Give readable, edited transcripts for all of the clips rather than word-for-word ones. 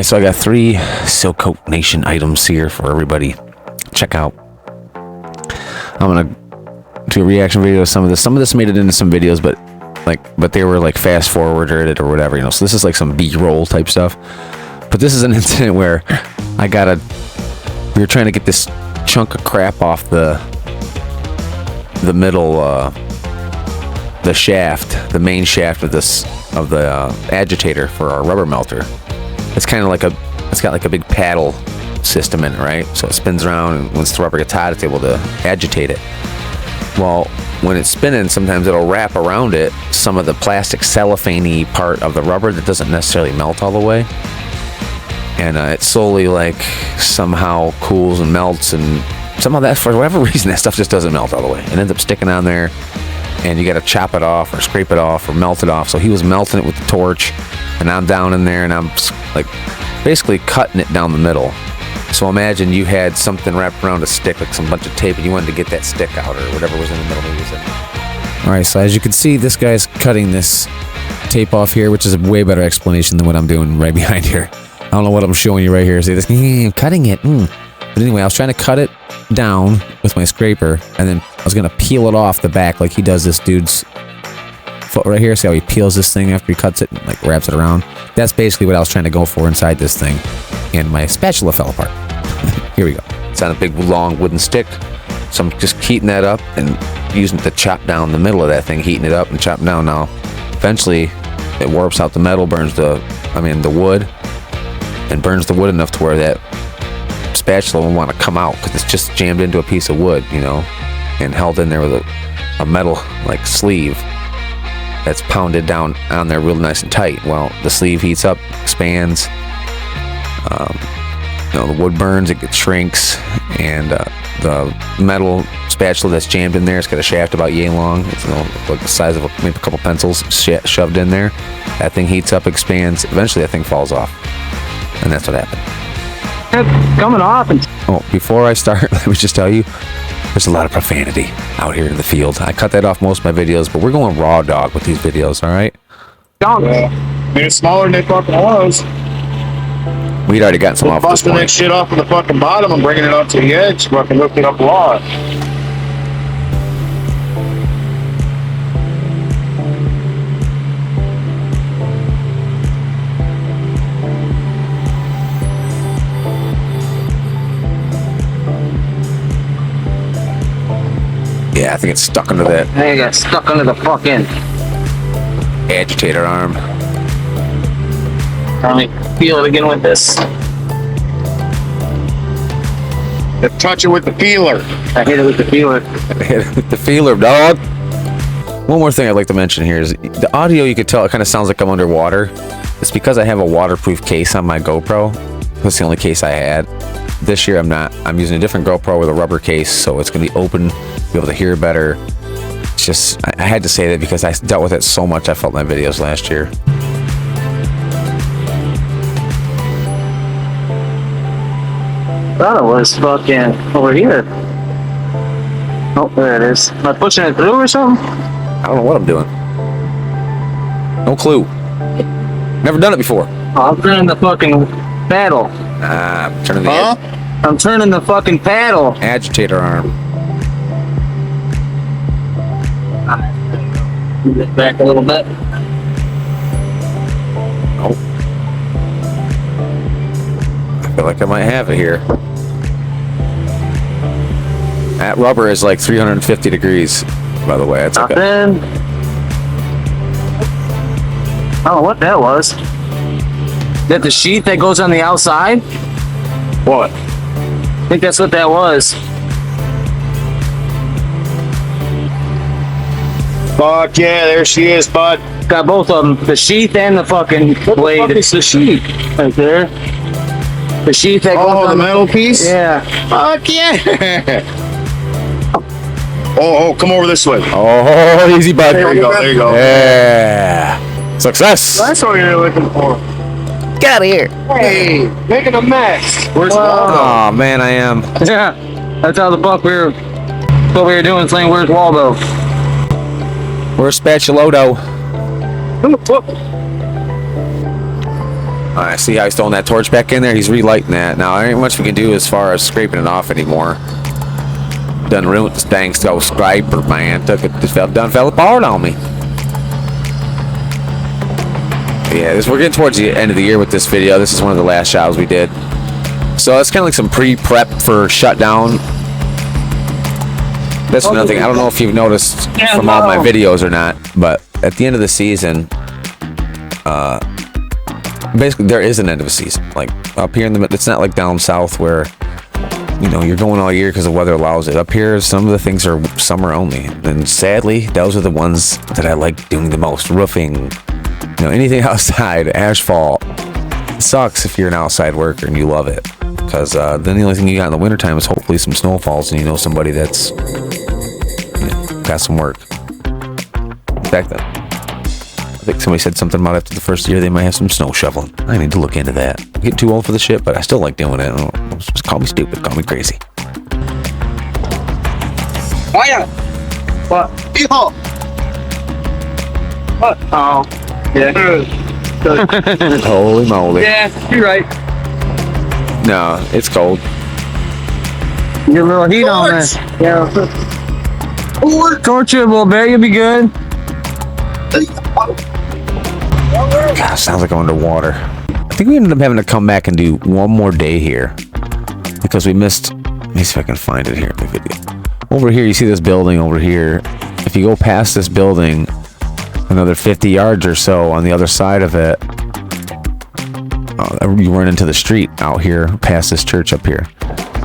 Alright, so I got 3 Silk Coat Nation items here for everybody. Check out. I'm gonna do a reaction video of some of this. Some of this made it into some videos, but they were like fast forwarded or whatever, you know. So this is like some B-roll type stuff. But this is an incident where we were trying to get this chunk of crap off the middle, the shaft, the main shaft of the agitator for our rubber melter. It's kind of like it's got like a big paddle system in it, right? So it spins around, and once the rubber gets hot, it's able to agitate it. Well, when it's spinning, sometimes it'll wrap around it some of the plastic cellophane-y part of the rubber that doesn't necessarily melt all the way. And it slowly, like, somehow cools and melts, and somehow that, for whatever reason, that stuff just doesn't melt all the way. It ends up sticking on there, and you got to chop it off or scrape it off or melt it off. So he was melting it with the torch, and I'm down in there, and I'm like basically cutting it down the middle. So imagine you had something wrapped around a stick, like some bunch of tape, and you wanted to get that stick out or whatever was in the middle. All right, so as you can see, this guy's cutting this tape off here, which is a way better explanation than what I'm doing right behind here. I don't know what I'm showing you right here. See this? Cutting it. But anyway, I was trying to cut it down with my scraper, and then I was gonna peel it off the back like he does this dude's foot right here. See how he peels this thing after he cuts it and like wraps it around? That's basically what I was trying to go for inside this thing, and my spatula fell apart. Here we go. It's on a big long wooden stick, so I'm just heating that up and using it to chop down the middle of that thing, heating it up and chopping down. Now, eventually, it warps out the metal, burns the wood, and burns the wood enough to where that spatula will want to come out because it's just jammed into a piece of wood, you know, and held in there with a metal like sleeve that's pounded down on there real nice and tight. Well, the sleeve heats up, expands, you know, the wood burns, it shrinks, and the metal spatula that's jammed in there, it's got a shaft about yay long. It's, you know, like the size of maybe a couple pencils shoved in there. That thing heats up, expands. Eventually, that thing falls off, and that's what happened. It's coming off. Oh, before I start, let me just tell you, there's a lot of profanity out here in the field. I cut that off most of my videos, but we're going raw dog with these videos, all right? Yeah. It's smaller than they fucking was. We'd already gotten some off this busting point. that shit off of the fucking bottom and bringing it up to the edge, fucking lifting up a lot. Yeah, I think it's stuck under that. Hey, got stuck under the fucking agitator arm. Let me feel it again with this. Touch it with the feeler. I hit it with the feeler. Hit it with the feeler, dog. One more thing I'd like to mention here is the audio. You could tell it kind of sounds like I'm underwater. It's because I have a waterproof case on my GoPro. That's the only case I had. This year I'm not. I'm using a different GoPro with a rubber case, so it's gonna be open, be able to hear better. It's just I had to say that because I dealt with it so much. I felt my videos last year. I thought it was fucking over here. Oh, there it is. Am I pushing it through or something? I don't know what I'm doing. No clue. Never done it before. Oh, I'm turning the fucking paddle. I'm turning the I'm turning the fucking paddle. agitator arm. Move it back a little bit. Oh. I feel like I might have it here. That rubber is like 350 degrees, by the way. It's like I don't know what that was. Is that the sheath that goes on the outside? what? I think that's what that was. Fuck yeah, there she is, bud. Got both of them, the sheath and the fucking blade. What the fuck is the sheath? Right there. The sheath that goes on the metal piece? Yeah. Fuck yeah! Oh, come over this way. Oh, easy, bud. There you go, there you go. Yeah. Success. That's what you're looking for. Get out of here. Hey, making a mess. Where's Waldo? Oh, man, I am. Yeah. That's how the fuck what we were doing, saying, where's Waldo? Where's Spatulodo? Alright, see how he's throwing that torch back in there? He's relighting that. Now, there ain't much we can do as far as scraping it off anymore. Done ruined this dang scraper, man. Done fell apart on me. Yeah, we're getting towards the end of the year with this video. This is one of the last jobs we did. So it's kind of like some pre-prep for shutdown. That's another thing. I don't know if you've noticed from all my videos or not, but at the end of the season, basically there is an end of a season. Like up here in the, it's not like down south where, you know, you're going all year because the weather allows it. Up here, some of the things are summer only, and sadly, those are the ones that I like doing the most. Roofing, you know, anything outside, asphalt. It sucks if you're an outside worker and you love it, because then the only thing you got in the wintertime is hopefully some snowfalls and you know somebody that's, you know, got some work. Back then, I think somebody said something about after the first year they might have some snow shoveling. I need to look into that. I get too old for the shit, but I still like doing it. Just call me stupid, call me crazy. Oh yeah. What? Yeehaw. What? Oh. Yeah. Holy moly. Yeah, you're right. No, it's cold. Get a little heat on there. Yeah. Torch it a little bit, you'll be good. God, sounds like I'm underwater. I think we ended up having to come back and do one more day here because we missed. Let me see if I can find it here in the video. Over here, you see this building over here. If you go past this building another 50 yards or so on the other side of it, you run into the street out here past this church up here.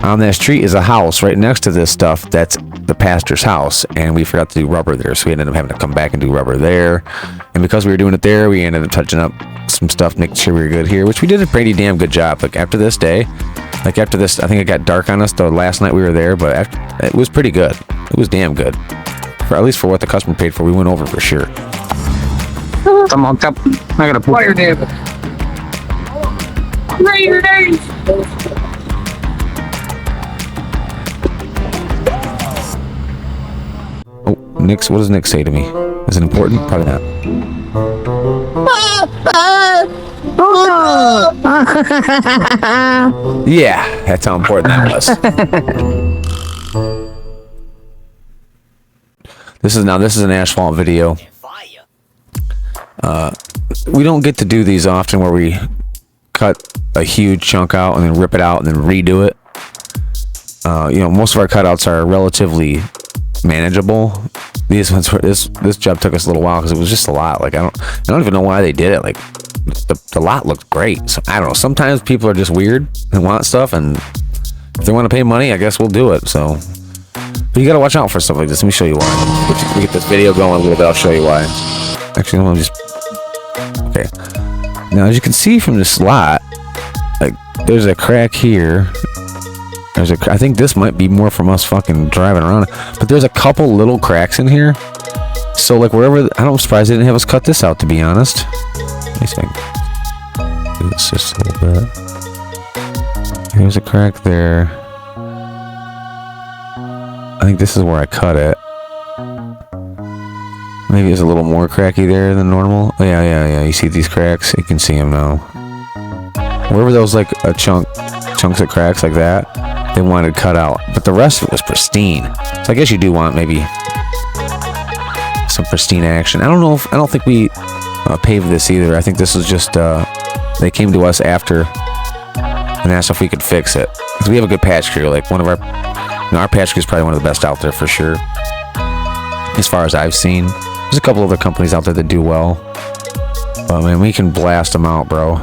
On that street is a house right next to this stuff. That's the pastor's house, and we forgot to do rubber there, so we ended up having to come back and do rubber there. And because we were doing it there, we ended up touching up some stuff, making sure we were good here, which we did a pretty damn good job. Like after this day, like after this, I think it got dark on us the last night we were there, but it was pretty good. It was damn good, for at least for what the customer paid for. We went over for sure. Come on, cup. I gotta put your name. Write your name. Oh, Nick's, what does Nick say to me? Is it important? Probably not. Yeah, that's how important that was. This is an asphalt video. We don't get to do these often where we cut a huge chunk out and then rip it out and then redo it. You know, most of our cutouts are relatively manageable. These ones were, this job took us a little while because it was just a lot. Like I don't even know why they did it. Like the lot looked great. So I don't know. Sometimes people are just weird and want stuff, and if they want to pay money, I guess we'll do it. So, but you gotta watch out for stuff like this. Let me show you why. If we get this video going a little bit, I'll show you why. Actually, I'm just okay. Now, as you can see from this lot, like there's a crack here. I think this might be more from us fucking driving around, but there's a couple little cracks in here. So like wherever, I'm surprised they didn't have us cut this out, to be honest. Let me see. Do this just a little bit. Here's a crack there. I think this is where I cut it. Maybe it's a little more cracky there than normal. Oh, yeah. You see these cracks? You can see them now. Wherever there was like a chunks of cracks like that, they wanted cut out, but the rest of it was pristine. So I guess you do want maybe some pristine action. I don't think we paved this either. I think this was just they came to us after and asked if we could fix it, because we have a good patch crew. Like one of our patch crew is probably one of the best out there for sure, as far as I've seen. There's a couple other companies out there that do well, but man, we can blast them out, bro.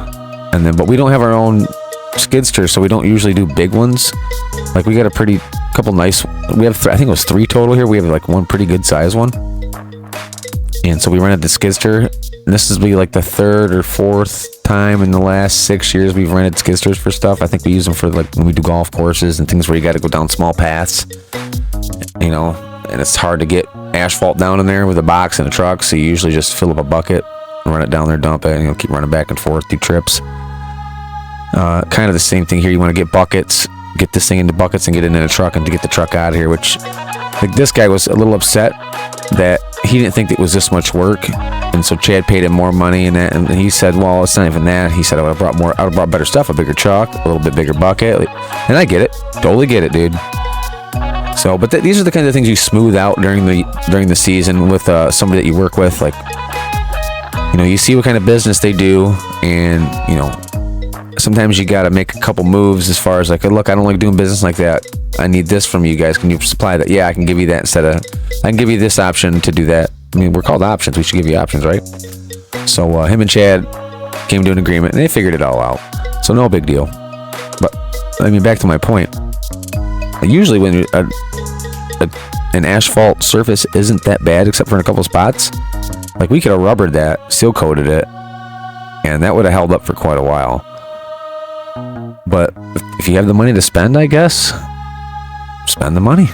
And then, but we don't have our own skidster, so we don't usually do big ones. Like we got a couple nice, we have I think it was 3 total here. We have like one pretty good size one, and so we rented the skidster, and this is like the 3rd or 4th time in the last 6 years we've rented skidsters for stuff. I think we use them for like when we do golf courses and things where you got to go down small paths, you know, and it's hard to get asphalt down in there with a box and a truck, so you usually just fill up a bucket and run it down there, dump it, and you'll keep running back and forth through trips. Kind of the same thing here. You want to get buckets get this thing into buckets and get it in a truck and to get the truck out of here, which like this guy was a little upset that he didn't think it was this much work, and so Chad paid him more money, and he said, well, it's not even that. He said, I would have brought better stuff, a bigger truck, a little bit bigger bucket, and I get it, totally get it, dude. So, but these are the kinds of things you smooth out during the season with somebody that you work with, like, you know, you see what kind of business they do, and you know, sometimes you got to make a couple moves as far as like, look, I don't like doing business like that. I need this from you guys. Can you supply that? Yeah, I can give you that instead of, I can give you this option to do that. I mean, we're called options. We should give you options, right? So him and Chad came to an agreement and they figured it all out. So no big deal. But I mean, back to my point. Usually when an asphalt surface isn't that bad, except for in a couple spots, like we could have rubbered that, seal coated it, and that would have held up for quite a while. But if you have the money to spend, I guess, spend the money.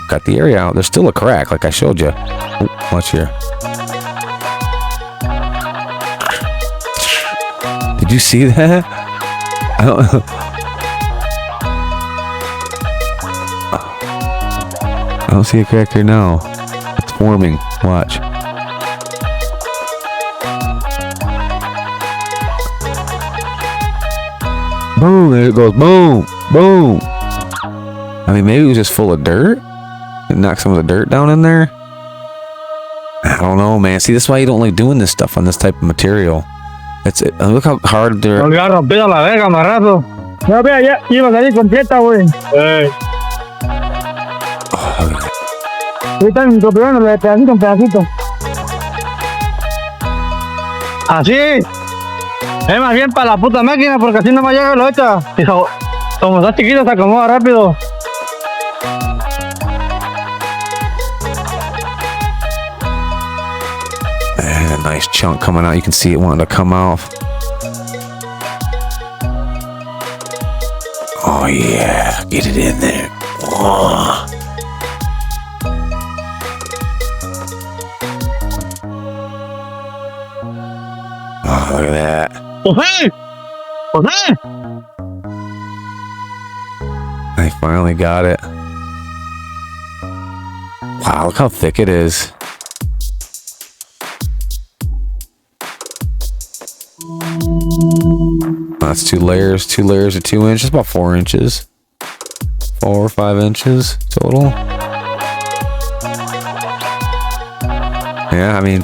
Cut the area out. There's still a crack, like I showed you. Ooh, watch here. Did you see that? I don't see a crack here now. It's forming. Watch. Boom, there it goes. Boom, boom. I mean, maybe it was just full of dirt. It knocked some of the dirt down in there. I don't know, man. See, that's why you don't like doing this stuff on this type of material. Look how hard they're... Olvidar rompido la verga, marrazo. No, vea, ya iba a salir completa, güey. Ahorita me rompieron de pedacito en pedacito. Así. Es más bien para la puta máquina, porque así no me llega lo hecha. Y como está chiquito, se acomoda rápido. Man, a nice chunk coming out. You can see it wanting to come off. Oh yeah, get it in there. Oh. Oh, look at that. José! José! I finally got it. Wow, look how thick it is. That's 2 layers. 2 layers of 2 inches, about 4 inches. 4 or 5 inches total. Yeah, I mean,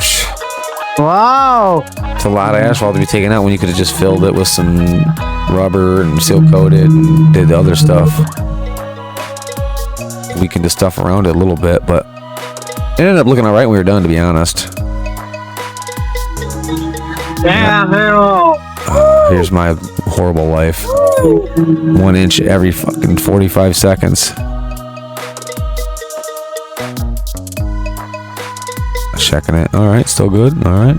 Wow! it's a lot of asphalt to be taken out when you could have just filled it with some rubber and seal coated and did the other stuff. Weakened the stuff around it a little bit, but it ended up looking all right when we were done, to be honest. Damn, hero! Here's my horrible life. 1 inch every fucking 45 seconds. Checking it. All right, still good. All right.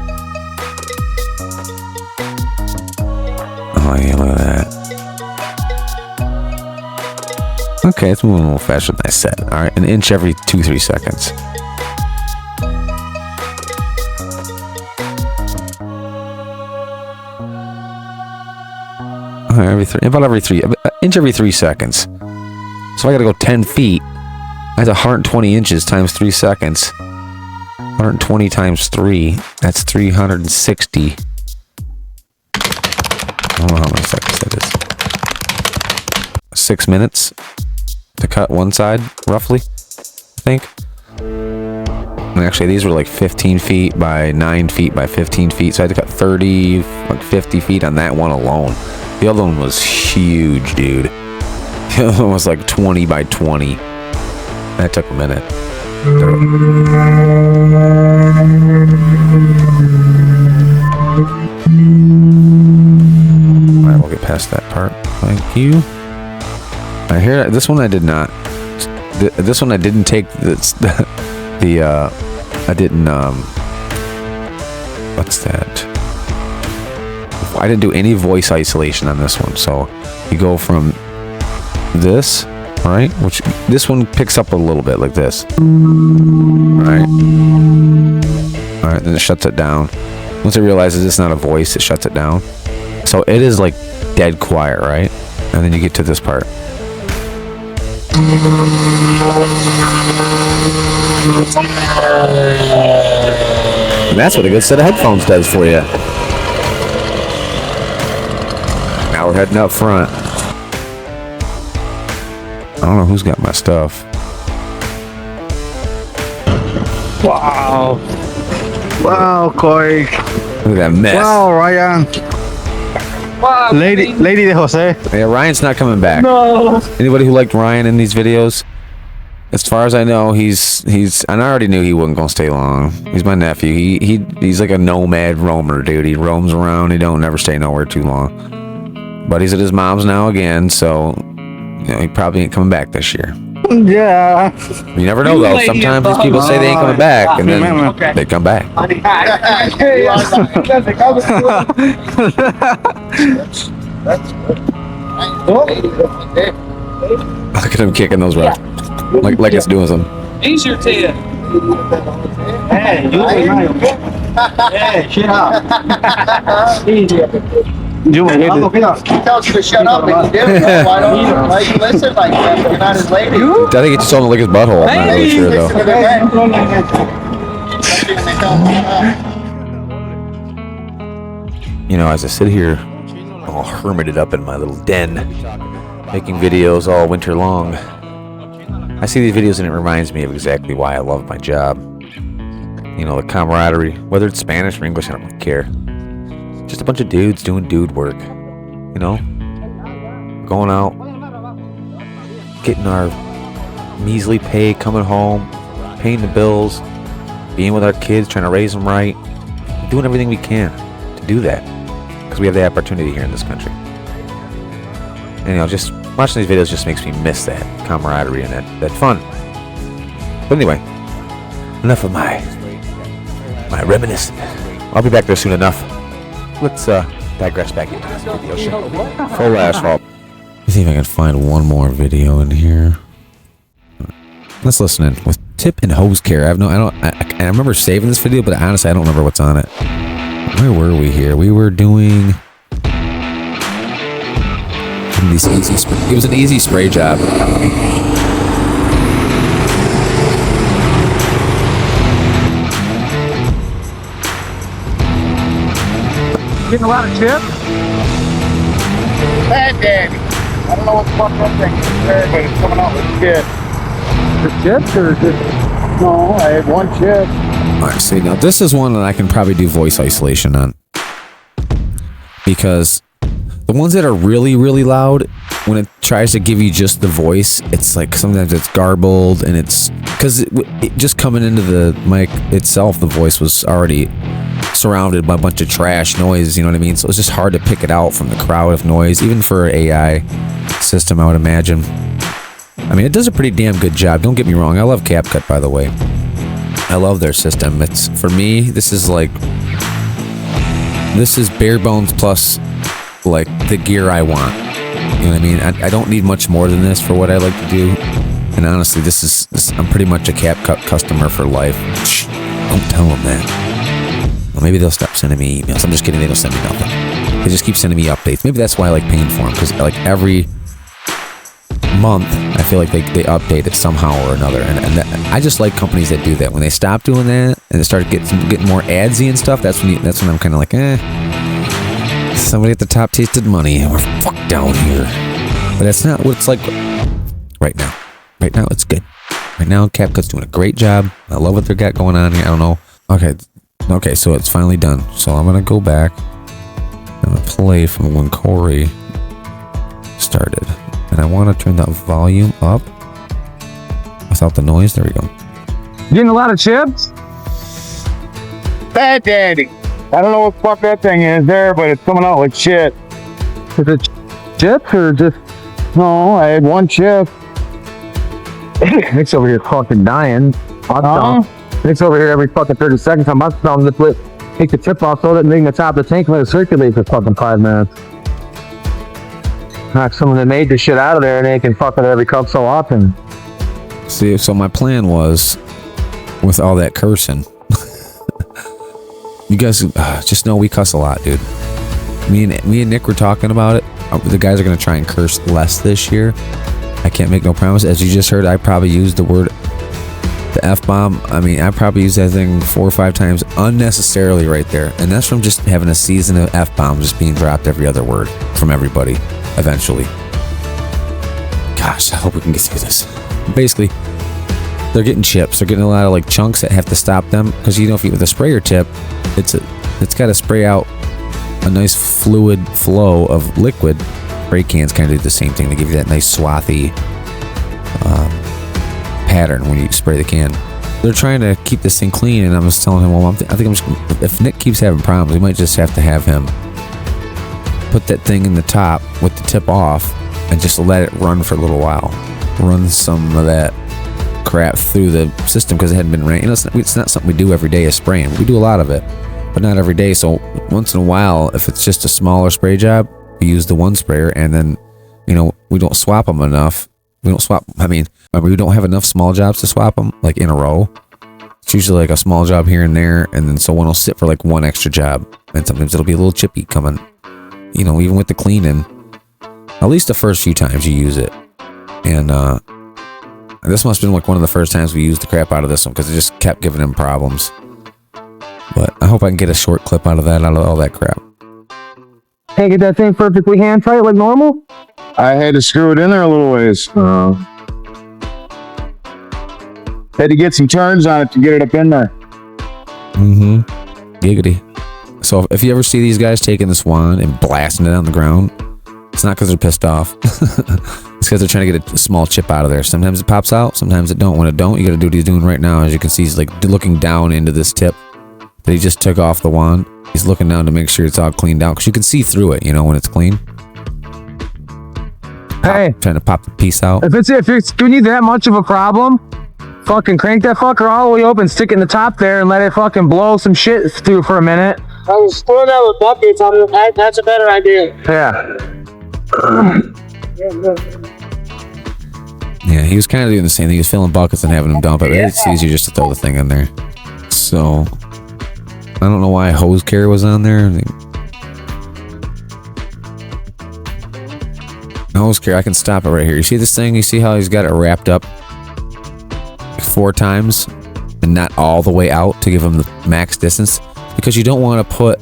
Oh yeah, look at that. Okay, it's moving a little faster than I said. All right, 1 inch every 2-3 seconds. About every 3 inch every 3 seconds. So I gotta go 10 feet. That's 120 inches times 3 seconds. 120 times 3. That's 360. I don't know how many seconds that is. 6 minutes to cut one side, roughly, I think. And actually, these were like 15 feet by 9 feet by 15 feet. So I had to cut 30, like 50 feet on that one alone. The other one was huge, dude. The other one was like 20 by 20. That took a minute. Alright, we'll get past that part. Thank you. I hear this one I did not. This one I didn't take I didn't what's that? I didn't do any voice isolation on this one. So you go from this, right? Which this one picks up a little bit like this. Right. Alright, then it shuts it down. Once it realizes it's not a voice, it shuts it down. So it is like dead quiet, right? And then you get to this part. And that's what a good set of headphones does for you. Now we're heading up front. I don't know who's got my stuff. Wow. Wow, Corey. Look at that mess. Wow, Ryan. Wow, Lady de Jose. Yeah, Ryan's not coming back. No. Anybody who liked Ryan in these videos, as far as I know, he's and I already knew he wasn't gonna stay long. He's my nephew. He's like a nomad roamer, dude. He roams around. He don't never stay nowhere too long. But he's at his mom's now again, so you know he probably ain't coming back this year. Yeah. You never know though. Sometimes these people say they ain't coming back, and then they come back. Look at him kicking those rocks, like it's doing something. He's your 10. Hey, you Hey, shut up. You He tells you to shut up and you do. Why don't you listen like that? You're not his lady. I think it's told him to lick his butthole. I'm not really sure though. Listen to the You know, as I sit here, all hermited up in my little den, making videos all winter long, I see these videos and it reminds me of exactly why I love my job. You know, the camaraderie, whether it's Spanish or English, I don't really care. Just a bunch of dudes doing dude work, you know, going out, getting our measly pay, coming home, paying the bills, being with our kids, trying to raise them right, doing everything we can to do that because we have the opportunity here in this country. And you know, just watching these videos just makes me miss that camaraderie and that fun. But anyway, enough of my reminiscing. I'll be back there soon enough. Let's digress back into this video show. Full asphalt. Let me see if I can find one more video in here. Let's listen in with tip and hose care. I remember saving this video, but honestly, I don't remember what's on it. Where were we here? We were doing these easy. It was an easy spray job. Getting a lot of chips? bad daddy. I don't know what the fuck that thing is there, but it's coming out with shit. The chips or just... No, I had one chip. Alright, see, now this is one that I can probably do voice isolation on. Because the ones that are really, really loud, when it tries to give you just the voice, it's like sometimes it's garbled and it's... Because it just coming into the mic itself, the voice was already surrounded by a bunch of trash noise, you know what I mean? So it's just hard to pick it out from the crowd of noise, even for an AI system, I would imagine. I mean, it does a pretty damn good job. Don't get me wrong. I love CapCut, by the way. I love their system. It's, for me, this is bare bones plus, like, the gear I want. You know what I mean? I don't need much more than this for what I like to do. And honestly, I'm pretty much a CapCut customer for life. Shh, don't tell them that. Well, maybe they'll stop sending me emails. I'm just kidding. They don't send me nothing. They just keep sending me updates. Maybe that's why I like paying for them, because like every month, I feel like they update it somehow or another. And I just like companies that do that. When they stop doing that and they start getting more adsy and stuff, that's when I'm kind of like, somebody at the top tasted money and we're fucked down here. But that's not what it's like right now. Right now, it's good. Right now, CapCut's doing a great job. I love what they got going on here. I don't know. Okay, so it's finally done. So I'm gonna go back. I'm gonna play from when Corey started, and I want to turn that volume up without the noise. There we go. Getting a lot of chips? Bad daddy. I don't know what the fuck that thing is there, but it's coming out like shit. Is it chips or just... No, I had one chip. Nick's over here fucking dying. Nick's over here every fucking 30 seconds. I'm about to tell him to take the chip off, throw it in the top of the tank, and let it circulate for fucking 5 minutes. Knock someone that made the shit out of there and they can fuck it every cup so often. See, so my plan was, with all that cursing, you guys just know we cuss a lot, dude. Me and Nick were talking about it. The guys are gonna try and curse less this year. I can't make no promise. As you just heard, I probably used the F-bomb. I mean, I probably used that thing 4 or 5 times unnecessarily right there. And that's from just having a season of F-bombs just being dropped every other word from everybody eventually. Gosh, I hope we can get through this. Basically, they're getting chips. They're getting a lot of like chunks that have to stop them. Because you know, if you with a sprayer tip, it's got to spray out a nice fluid flow of liquid. Spray cans kind of do the same thing. They give you that nice swathy pattern when you spray the can. They're trying to keep this thing clean, and I was telling him, well, I think I'm just, if Nick keeps having problems, we might just have to have him put that thing in the top with the tip off and just let it run for a little while. Run some of that crap through the system because it hadn't been raining. You know, it's not something we do every day is spraying. We do a lot of it, but not every day. So once in a while, if it's just a smaller spray job, we use the one sprayer, and then, you know, we don't swap them enough. We don't swap. I mean, we don't have enough small jobs to swap them like in a row. It's usually like a small job here and there, and then so one will sit for like one extra job, and sometimes it'll be a little chippy coming. You know, even with the cleaning, at least the first few times you use it. And this must have been like one of the first times we used the crap out of this one because it just kept giving him problems. But I hope I can get a short clip out of all that crap. Hey, get that thing perfectly hand tight like normal? I had to screw it in there a little ways. Had to get some turns on it to get it up in there. Mm-hmm. Giggity. So if you ever see these guys taking this wand and blasting it on the ground, it's not because they're pissed off. It's because they're trying to get a small chip out of there. Sometimes it pops out, sometimes it don't. When it don't, you got to do what he's doing right now. As you can see, he's like looking down into this tip that he just took off the wand. He's looking down to make sure it's all cleaned out because you can see through it, you know, when it's clean. Hey, Trying to pop the piece out. if it's giving you that much of a problem, fucking crank that fucker all the way open, stick it in the top there, and let it fucking blow some shit through for a minute. I was throwing that with buckets on it. That's a better idea. Yeah. Yeah, he was kind of doing the same thing. He was filling buckets and having them dump it. It's easier just to throw the thing in there. So, I don't know why hose carrier was on there. Hose carrier, I can stop it right here. You see this thing? You see how he's got it wrapped up 4 times and not all the way out to give him the max distance? Because you don't want to put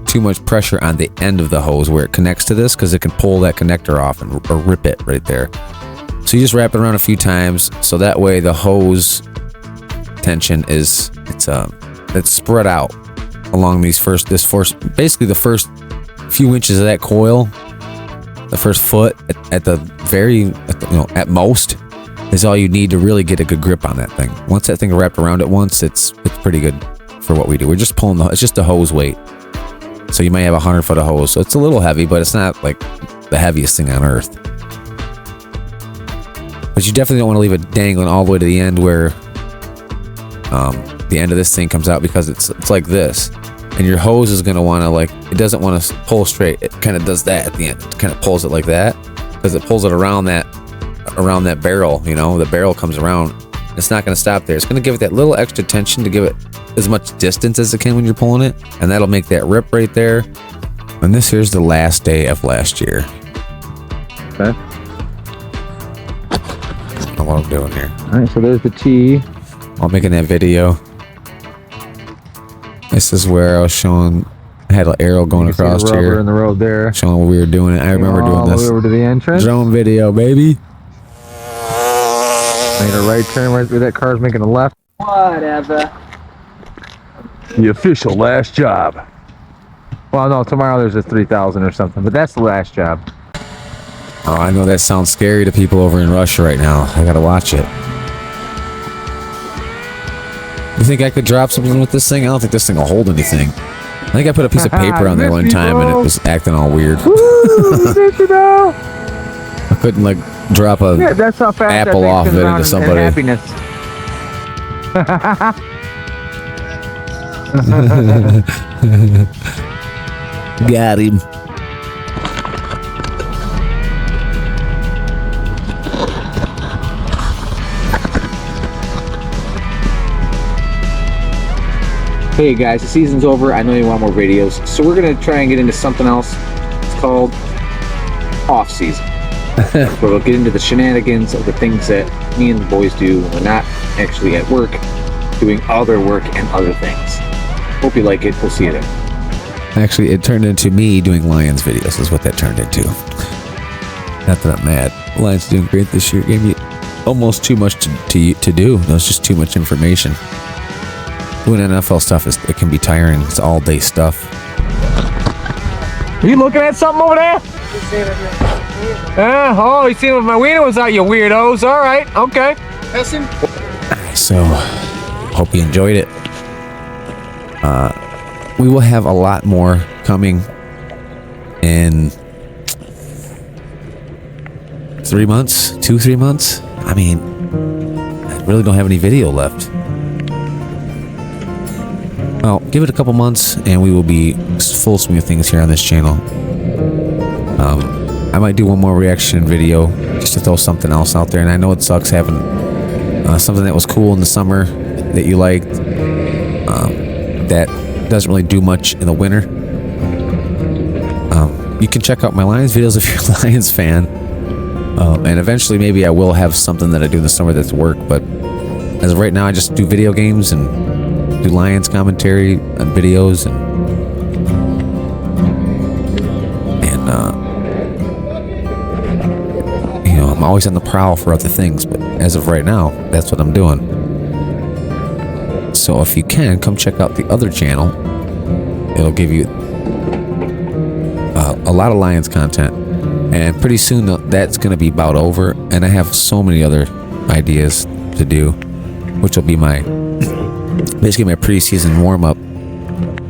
too much pressure on the end of the hose where it connects to this, because it can pull that connector off or rip it right there. So you just wrap it around a few times, so that way the hose tension it's spread out along basically the first few inches of that coil, the first foot at most is all you need to really get a good grip on that thing. Once that thing wrapped around it once, it's pretty good for what we do. We're just pulling it's just a hose weight. So you might have 100 foot of hose. So it's a little heavy, but it's not like the heaviest thing on earth. But you definitely don't want to leave it dangling all the way to the end where the end of this thing comes out, because it's like this. And your hose is going to want to it doesn't want to pull straight. It kind of does that at the end. It kind of pulls it like that because it pulls it around that barrel, you know, the barrel comes around. It's not going to stop there. It's going to give it that little extra tension to give it as much distance as it can when you're pulling it. And that'll make that rip right there. And this here's the last day of last year. Okay. I don't know what I'm doing here. All right, so there's the T. While making that video, this is where I was showing, I had an arrow going across rubber here. in the road there. Showing what we were doing. I remember doing this. Over to the entrance. Drone video, baby. Made a right turn right through that car's making a left. Whatever. The official last job. Well, no, tomorrow there's a 3,000 or something, but that's the last job. Oh, I know that sounds scary to people over in Russia right now. I gotta watch it. You think I could drop something with this thing? I don't think this thing will hold anything. I think I put a piece of paper on there one time and it was acting all weird. I couldn't drop a that's how fast apple off of it into in somebody. Happiness. Got him. Hey guys, the season's over. I know you want more videos, so we're gonna try and get into something else. It's called off season. where we'll get into the shenanigans of the things that me and the boys do when we're not actually at work, doing other work and other things. Hope you like it. We'll see you there. Actually, it turned into me doing Lions videos is what that turned into. Not that I'm mad. Lions doing great this year. Gave me almost too much to do. There's just too much information. Doing NFL stuff, it can be tiring. It's all day stuff. Are you looking at something over there? Oh, you seen what my wiener was out, you weirdos. All right, okay. So, hope you enjoyed it. We will have a lot more coming in 3 months, 2-3 months. I mean, I really don't have any video left. Well, give it a couple months and we will be full swing of things here on this channel. I might do one more reaction video just to throw something else out there. And I know it sucks having something that was cool in the summer that you liked that doesn't really do much in the winter. You can check out my Lions videos if you're a Lions fan. And eventually maybe I will have something that I do in the summer that's work. But as of right now, I just do video games and do Lions commentary and videos and you know, I'm always on the prowl for other things, but as of right now, that's what I'm doing. So if you can, come check out the other channel. It'll give you a lot of Lions content, and pretty soon that's going to be about over, and I have so many other ideas to do, which will be basically my preseason warm-up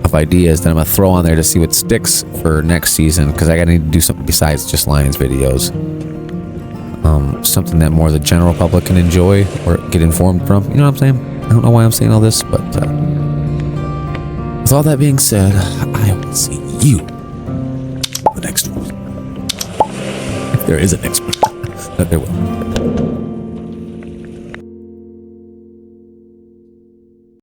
of ideas that I'm going to throw on there to see what sticks for next season, because I got to need to do something besides just Lions videos. Something that more the general public can enjoy or get informed from. You know what I'm saying? I don't know why I'm saying all this, but with all that being said, I will see you in the next one. If there is a next one. There will.